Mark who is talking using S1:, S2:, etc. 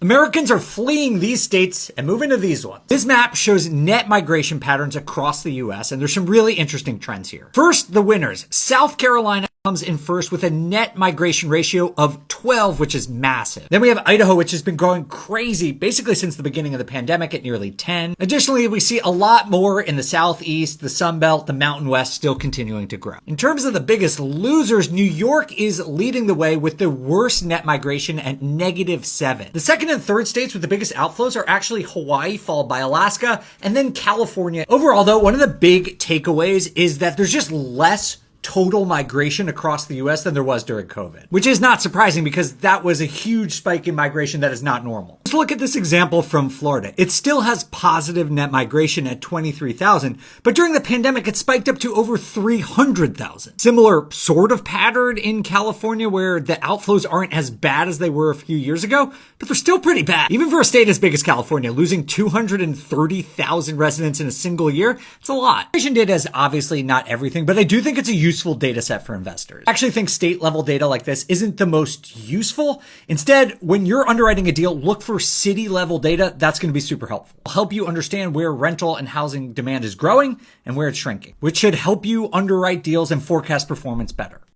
S1: Americans are fleeing these states and moving to these ones. This map shows net migration patterns across the US, and there's some really interesting trends here. First, the winners. South Carolina comes in first with a net migration ratio of 12, which is massive. Then we have Idaho, which has been growing crazy basically since the beginning of the pandemic at nearly 10. Additionally, we see a lot more in the Southeast, the Sun Belt, the Mountain West still continuing to grow. In terms of the biggest losers, New York is leading the way with the worst net migration at -7. The second and third states with the biggest outflows are actually Hawaii, followed by Alaska, and then California. Overall, though, one of the big takeaways is that there's just less total migration across the US than there was during COVID, which is not surprising because that was a huge spike in migration that is not normal. Let's look at this example from Florida. It still has positive net migration at 23,000, but during the pandemic, it spiked up to over 300,000. Similar sort of pattern in California where the outflows aren't as bad as they were a few years ago, but they're still pretty bad. Even for a state as big as California, losing 230,000 residents in a single year, it's a lot. Migration data is obviously not everything, but I do think it's a useful data set for investors. I actually think state level data like this isn't the most useful. Instead, when you're underwriting a deal, look for city level data. That's going to be super helpful. It'll help you understand where rental and housing demand is growing and where it's shrinking, which should help you underwrite deals and forecast performance better.